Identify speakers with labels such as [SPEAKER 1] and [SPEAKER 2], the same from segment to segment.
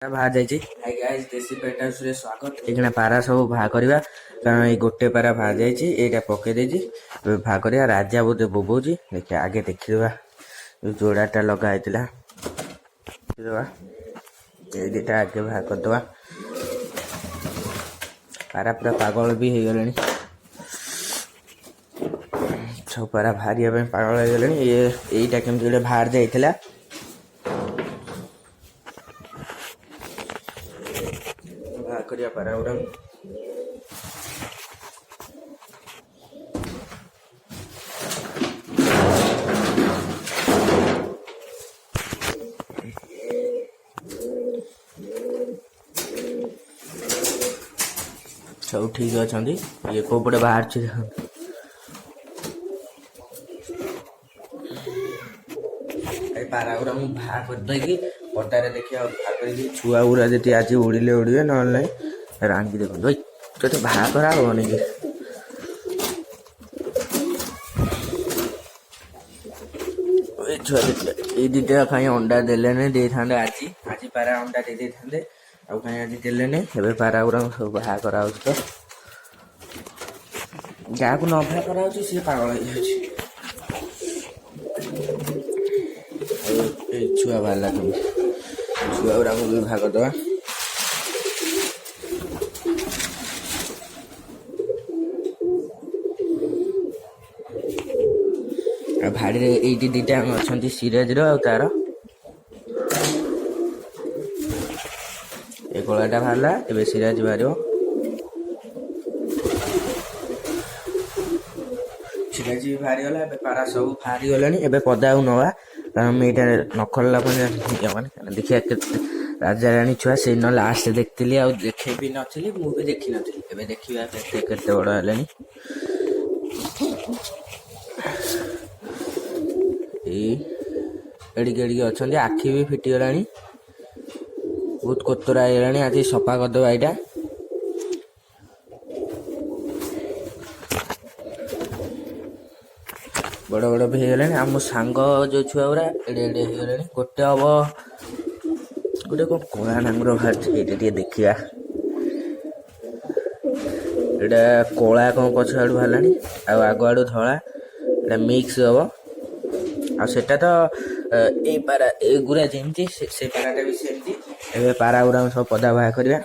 [SPEAKER 1] बाहर जाइए देसी पेट हाउस रे स्वागत। ये पारा सब बाहा करवा कारण ये गोटे पारा बाहर जाइए पकई बाहा कर राजा बोधे बोबौची देखिए आगे देखीदा जोड़ाटा लगाई ये दिटा आगे बाहा करदे पारा पूरा पागल भी हो गले सब पारा बाहर पागल हो गले ये केमती बाहर जाइए बाहर करिया पारा गुरा सब ठीक अच्छा ये कोपटे बाहर पारा गुरा बाहर करदे पटारे देखिए बाहर कर छुआ गुरा जी आज उड़िले उड़े ना राणी देखो भाई तो बाहर करा हेनी कि छुआ ये दुटा कहीं अंडा देले दे था आज आज पारा अंडा दे था आउ कहीं आज देले पारा गुरा सब बाहर करा तो क्या को न बाहर करा सी पागल हो छुआ बाहर तुम छुआ गुरा भी भाग दवा भाड़ी ये दुटा अच्छा सिराज रार ये कलाटा बाहरला ए सिराज बाहर सिराज भी बाहरी गला पारा सब बाहरी गला पदा नवा कारण ये नखला मैंने देखिए राजा राणी छुआ से न लास्ट देखी आ देखे भी नी मुझे देखी नी देखा केते बड़ है एडिके अच्छा आखि भी फिटिगला बहुत कोतरा होगा आज सफा करदे यहाँ बड़ बड़ भी होगा आम सांग जो छुआ गुरा एडे एडे होगा गोटे हम गोटे कौन कला नांगर बाहर ये देखा यहाँ कला कौन पछ आड़ बाहर आग आड़ धला मिक्स हम आटा तो ये पारा एगुरा जमी से पाराटा भी सेमती ए पारा गुरा सब पदा बाहर करवा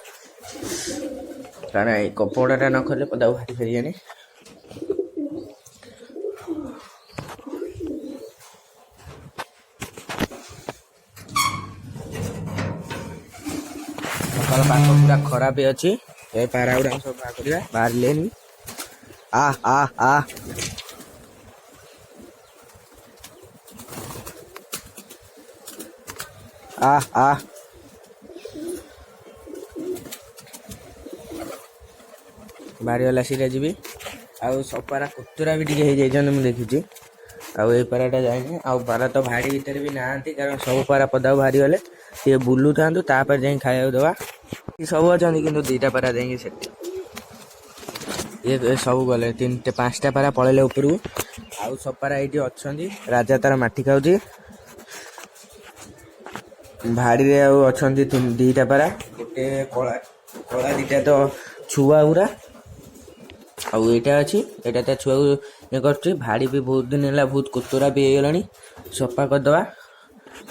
[SPEAKER 1] कारण कपड़ाटा न खोले पदा बाहरी पारे सकाल पाख पूरा खराब अच्छी ये पारा गुरा सब बाहर करवा बाहर लेनी आ आ आ आ आ बाहरी वाला सिराज भी आउ सब पारा कुतरा भी टे मुझे देखी आउ पाराटा जाए पारा तो भाड़ी भितर भी ना कारण सब पारा पदा बाहरी गले सी बुलू था जा खाया दवा सब अच्छा कि दुईटा पारा जाए ये सब गले 5टा पारा पलैले उपरକୁ आउ सब पारा ये अच्छा राजा तार माटी खाऊँ भाड़ी रे अच्छा दीटा पारा गोटे कला कला दीटा तो छुआ गुरा आउ यहाँ अच्छी यहाँ तो छुआ ये कर भाड़ी भी बहुत दिन है बहुत कोतरा भी हो गला सफा करदे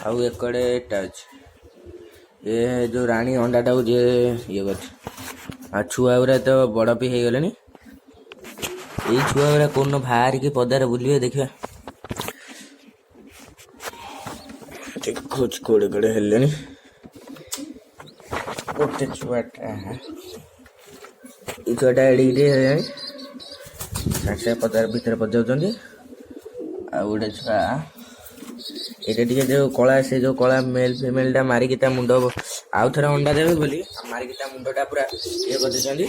[SPEAKER 1] आउ एकड़े ये जो राणी अंडाटा को ये कर छुआ गुरा तो बड़ भी हो गले ये छुआ गुरा कौन बाहर की पदार बुलिए देखा खोज कोड़े कोड़े हेले गोटे छुआटा ये छुआटा एडिटे साक्षे पदार भितर पजाऊँ आ गोटे छुआ ये जो कला से जो कला मेल फिमेल टा मारिकी मुंड आउ थे अंडा देवे बोली मारिकी मुंडा पूरा ये कर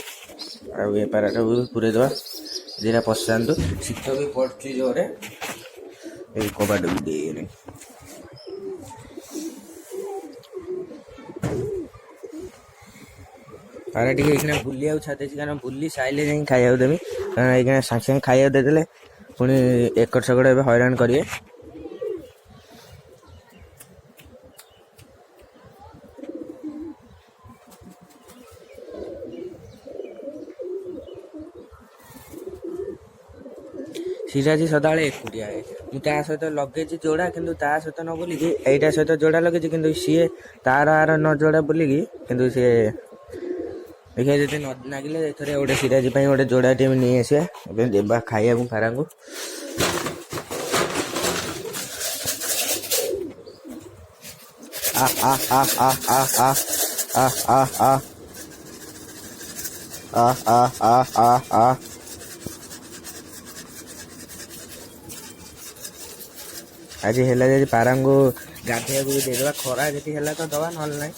[SPEAKER 1] ये पाराटा पूरे दवा दिरा पशातु शीत भी पड़ी जोरे ये कबाट भी दे पारा टी बुलिया छाते कारण बुली साइले जा खाया देमी कारण सागे सागे खाया देदेले पुणी एकड़ सकड़ ए हैरान करेंगे ସିରାଜି ସଦାବେଳେ ଏକୁଟିଆ ମୁଁ ତା ସହିତ ଲଗେଇଛି ଯୋଡ଼ା କିନ୍ତୁ ତା ସହିତ ନ ବୁଲିକି ଏଇଟା ସହିତ ଯୋଡ଼ା ଲଗେଇଛି କିନ୍ତୁ ସିଏ ତାର ଆର ନ ଯୋଡ଼ା ବୁଲିକି କିନ୍ତୁ ସିଏ ଦେଖିବା ଯଦି ନ ଲାଗିଲେ ଏଥରେ ଗୋଟେ ସିରାଜି ପାଇଁ ଗୋଟେ ଯୋଡ଼ା ଟିମ୍ ନେଇ ଆସିବା ଏବେ ଦେବା ଖାଇବାକୁ ପାରାଙ୍କୁ। ଆଜି ହେଲା ଯଦି ପାରାଙ୍କୁ ଗାଧେଇବାକୁ ବି ଦେଇଦେବା ଖରା ଯଦି ହେଲା ତ ଦବା ନହେଲେ ନାହିଁ।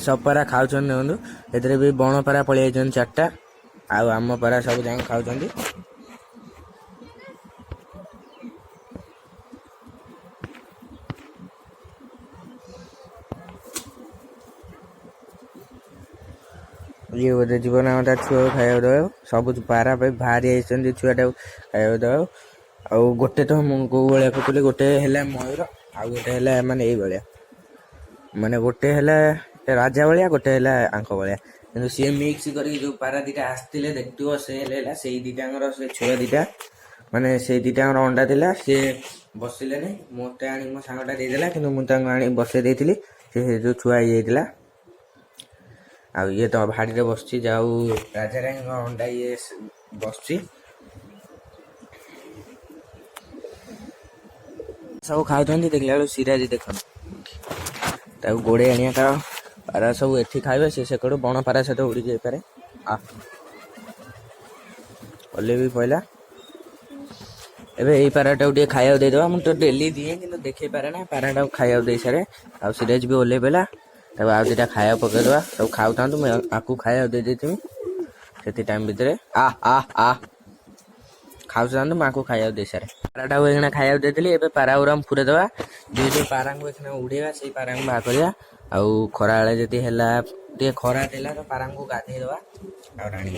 [SPEAKER 1] ସବୁ ପାରା ଖାଉଛନ୍ତି ଦେଖନ୍ତୁ ଏଥିରେ ବି ବଣ ପାରା ପଳେଇ ଯାଇଛନ୍ତି 4ଟା ଆଉ ଆମ ପାରା ସବୁ ଯାଇକି ଖାଉଛନ୍ତି। ଇଏ ବୋଧେ ଜୀବନ ତା ଛୁଆକୁ ଖାଇବାକୁ ଦେବ ସବୁ ପାରା ପାଇଁ ବାହାରି ଆସିଛନ୍ତି ଛୁଆଟାକୁ ଖାଇବାକୁ ଦେବ। ଆଉ ଗୋଟେ ତ ମୁଁ କୋଉ ଭଳିଆ କହୁଥିଲି ଗୋଟେ ହେଲା ମୟୂର ଆଉ ଗୋଟେ ହେଲା ମାନେ ଏଇଭଳିଆ ମାନେ ଗୋଟେ ହେଲା ରାଜା ଭଳିଆ ଗୋଟେ ହେଲା ଆଙ୍କ ଭଳିଆ କିନ୍ତୁ ସିଏ ମିକ୍ସ କରିକି ଯୋଉ ପାରା ଦିଟା ଆସିଥିଲେ ଦେଖିଥିବ ସେ ହେଲା ସେଇ ଦିଟାଙ୍କର ସେ ଛୁଆ ଦିଟା ମାନେ ସେଇ ଦିଟାଙ୍କର ଅଣ୍ଡା ଥିଲା ସିଏ ବସିଲେନି ମୋତେ ଆଣି ମୋ ସାଙ୍ଗଟା ଦେଇଦେଲା କିନ୍ତୁ ମୁଁ ତାଙ୍କୁ ଆଣି ବସେଇ ଦେଇଥିଲି ସେ ଯୋଉ ଛୁଆ ହେଇଯାଇଥିଲା। ଆଉ ଇଏ ତ ଭାଡ଼ିରେ ବସିଛି ଯାଉ ରାଜାରାଣୀଙ୍କ ଅଣ୍ଡା ଇଏ ବସିଛି ସବୁ ଖାଉଛନ୍ତି ଦେଖିଲା ବେଳକୁ ସିରାଜି ଦେଖନ୍ତି ତାକୁ ଗୋଡ଼େଇ ଆଣିବା କାରଣ ପାରା ସବୁ ଏଠି ଖାଇବେ ସେ ସେକଡ଼ୁ ବଣ ପାରା ସହିତ ଉଡ଼ି ଯାଇପାରେ। ଓହ୍ଲେଇ ବି ପଇଲା ଏବେ ଏଇ ପାରାଟାକୁ ଟିକେ ଖାଇବାକୁ ଦେଇଦେବା ମୁଁ ତ ଡେଲି ଦିଏ କିନ୍ତୁ ଦେଖେଇ ପାରେ ନା ପାରାଟାକୁ ଖାଇବାକୁ ଦେଇ ସାରେ ଆଉ ସିରାଜ ବି ଓହ୍ଲେଇ ପଇଲା ତାକୁ ଆଉ ଦୁଇଟା ଖାଇବାକୁ ପକେଇଦେବା ସବୁ ଖାଉଥାନ୍ତୁ ମୁଁ ଆକୁ ଖାଇବାକୁ ଦେଇ ଦେଇଥିବି ସେତିକି ଟାଇମ୍ ଭିତରେ ଖାଉଥାନ୍ତୁ ମୁଁ ଆକୁ ଖାଇବାକୁ ଦେଇ ସାରେ ପାରାଟାକୁ ଏଇନା ଖାଇବାକୁ ଦେଇଥିଲି ଏବେ ପାରା ଗୁରା ପୁରେଇ ଦେବା ଯୋଉ ପାରାଙ୍କୁ ଏখানে ଉଡ଼େଇବା ସେଇ ପାରାଙ୍କୁ ବାହାର କରିବା ଆଉ ଖରାବେଳେ ଯଦି ହେଲା ଟିକେ ଖରା ଦେଲା ତ ପାରାଙ୍କୁ ଗାଧେଇ ଦେବା ଆଉ ରାଣୀ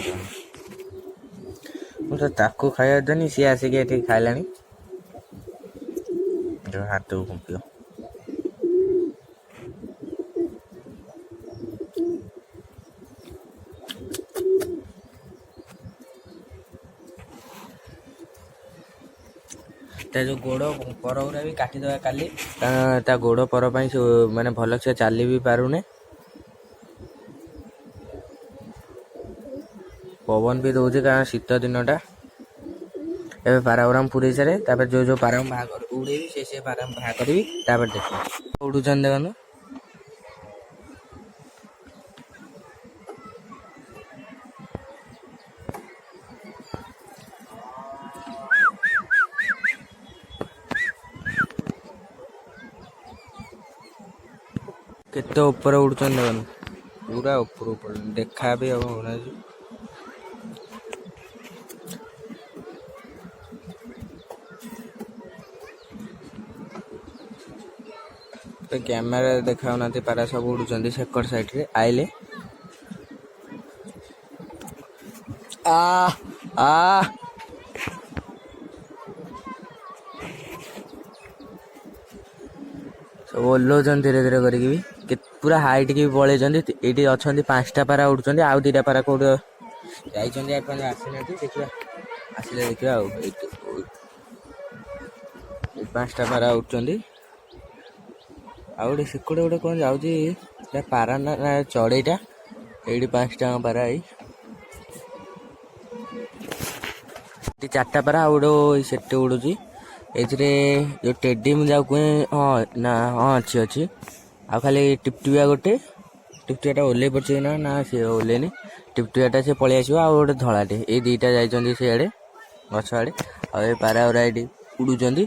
[SPEAKER 1] ମୁଁ ତ ତାକୁ ଖାଇବାକୁ ଦେନି ସିଏ ଆସିକି ଏଠି ଖାଇଲାଣି ହାତକୁ କୁମ୍ପିବ। ତା ଯୋଉ ଗୋଡ଼ ପର ଗୁରା ବି କାଟିଦେବା କାଲି କାରଣ ତା ଗୋଡ଼ ପର ପାଇଁ ସେ ମାନେ ଭଲସେ ଚାଲି ବି ପାରୁନି ପବନ ବି ଦଉଛି କାରଣ ଶୀତ ଦିନଟା। ଏବେ ପାରାଗୁରାମ ପୁରେଇ ସାରେ ତାପରେ ଯୋଉ ପାରାଙ୍କୁ ବାହାର ଉଡ଼େଇବି ସେ ପାରାଙ୍କୁ ବାହାର କରିବି ତାପରେ ଦେଖିବା ଉଡ଼ୁଛନ୍ତି ଦେଖନ୍ତୁ। କେତେ ଉପରେ ଉଡ଼ୁଛନ୍ତି ଦେଖନ୍ତୁ ପୁରା ଉପରକୁ ପଳେଇଲେଣି ଦେଖା ବି ହଉନାହାନ୍ତି। କ୍ୟାମେରା ଦେଖାଉନାହାନ୍ତି ପାରା ସବୁ ଉଡ଼ୁଛନ୍ତି ସେକଡ଼ ସାଇଡ଼ରେ ଆଇଲେ ସବୁ ଓହ୍ଲଉଛନ୍ତି ଧୀରେ ଧୀରେ କରିକି ବି ପୁରା ହାଇଟ୍ କି ବି ପଳେଇଛନ୍ତି ଏଇଠି ଅଛନ୍ତି 5ଟା ପାରା ଉଡ଼ୁଛନ୍ତି ଆଉ 2ଟା ପାରା କୋଉଠି ଯାଇଛନ୍ତି ଏପର୍ଯ୍ୟନ୍ତ ଆସିନାହାନ୍ତି ଦେଖିବା ଆସିଲେ ଦେଖିବା ଆଉ ଏଇ 5ଟା ପାରା ଉଠୁଛନ୍ତି ଆଉ ଗୋଟେ ସେକଡ଼େ ଗୋଟେ କଣ ଯାଉଛି ପାରା ନା ଚଢ଼େଇଟା ଏଇଠି 5ଟା ପାରା ଏଠି 4ଟା ପାରା ଆଉ ଗୋଟେ ସେଠି ଉଡ଼ୁଛି ଏଥିରେ ଯୋଉ ଟେଡି ମୁଁ ଯାଉ କୁହେ ହଁ ଅଛି ଆଉ ଖାଲି ଟିପଟିପିଆ ଗୋଟେ ଟିପଟିଆଟା ଓହ୍ଲେଇ ପଡ଼ିଛି ନା ସିଏ ଓହ୍ଲେଇନି ଟିପଟିଆଟା ସେ ପଳେଇ ଆସିବ ଆଉ ଗୋଟେ ଧଳାଟେ ଏଇ 2ଟା ଯାଇଛନ୍ତି ସିଆଡ଼େ ଗଛ ଆଡ଼େ ଆଉ ଏ ପାରା ଗୁରା ଏଇଠି ଉଡ଼ୁଛନ୍ତି।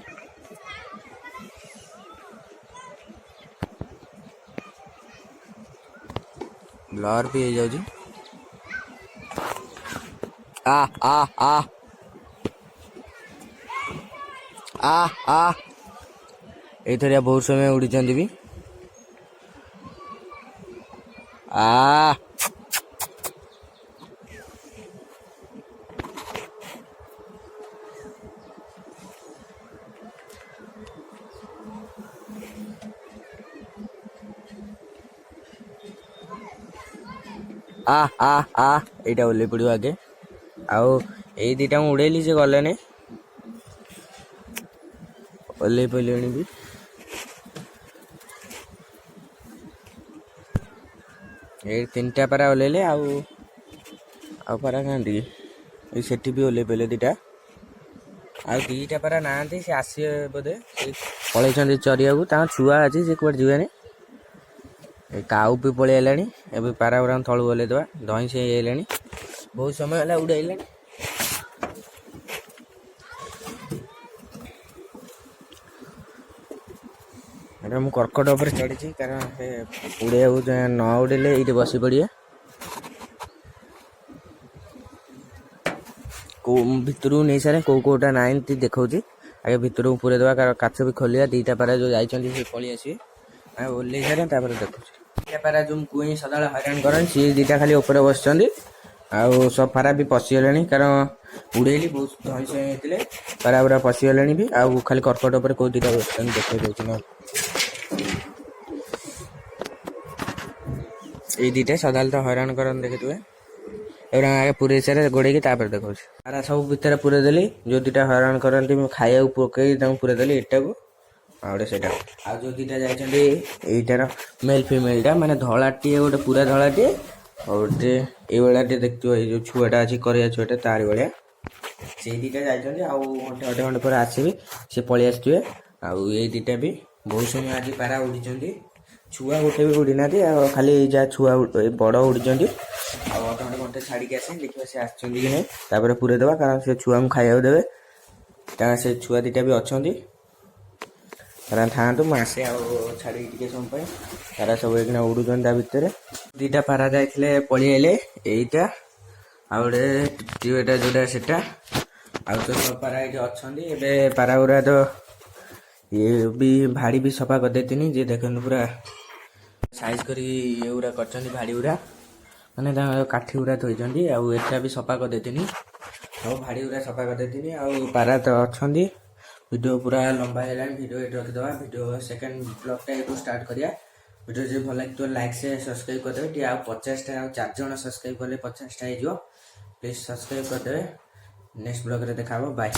[SPEAKER 1] ବ୍ଲର ବି ହେଇଯାଉଛି ଏଇଥରିଆ ବହୁତ ସମୟ ଉଡ଼ିଛନ୍ତି ବି आ आ आ एटा ओल्ले पड़ो आगे आउ ए दीटा मु उड़ेली से गलेनी ओल्ले पड़े भी ए तीनटा पारा ओल्ले आउ पारा कहाँटी सेठी भी ओल्ले पड़े दीटा आ दीटा पारा ना से आसे बोधे पलैं चरिया छुआ अच्छी से कौट जीवानी काऊ भी पलैला ए पारा गुरा तलू ओल्ले दवा धई से बहुत समय है उड़ेला एटा मु कर्कट उपर चढ़ी कारण उड़े न उड़ेले ये बस पड़े भितर नहीं सारे कौटा ना देखा आगे भितर को पूरे देवा कारण काच भी खोलिया दीटा पारा जो जाइए पलि आसवे ओल्ले सारे देखा दीटा पारा जो कुई सदा हैरान कर सी दीटा खाली ऊपर बस आउ सब पारा भी पशिगले कारण उड़ेली बहुत धईस होते पारा पूरा पशिगले भी आउ खाली कर्कट उपर कौ दीटा बस देखा ये दीटा सदा तो हैरान कर देखिए एवं आगे पूरे सारे गोड़े देखा पारा सब भितर पूरे देली जो दीटा हैरान करती खाया पकई पूरे देली एटा को आउटे से जो दीटा जाटार मेल फिमेलटा माने धलाटे गोटे पूरा धलाटे और गोटे ये देखते जो छुआटा अच्छी करिया छुआटा तारी भाया से दीटा जाते घंटे घंटे पर आसवे सी पलि आसवे आउ ये दीटा भी बहुत समय आज पारा उड़ी छुआ गोटे भी उड़ी ना खाली जहाँ छुआ बड़ उड़ी अधे घंटे छाड़ी आसे देखिए सी आसपर पूरे देवा कारण से छुआ को खाया देवे कारण से छुआ दीटा भी अच्छा कारण था मसे छाड़ी टे समय पारा सब एक उड़ुन भितर दीटा पारा जाते पलि आए यहीटा आउटा जोटा से आउ तो सब पारा ये अच्छा ए पारा गुरा तो ये भी भाड़ी भी सफा कर देती जी देखते पूरा साइज कर भाड़ी गुरा मैंने काठी गुरा थोड़ी आटा भी सफा कर देती सब भाड़ी गुरा सफा कर देती आउ पारा तो अच्छा वीडियो पूरा लंबा है वीडियो ये रखीदे वीडियो सेकेंड ब्लॉगटा ये स्टार्ट करिया वीडियो जो भल लगे तो लाइक से सब्सक्राइब करदे आ 50टा 4 जन सब्सक्राइब कले 50टा हो प्लीज सब्सक्राइब करदे नेक्स्ट ब्लॉग रे देखा बाय।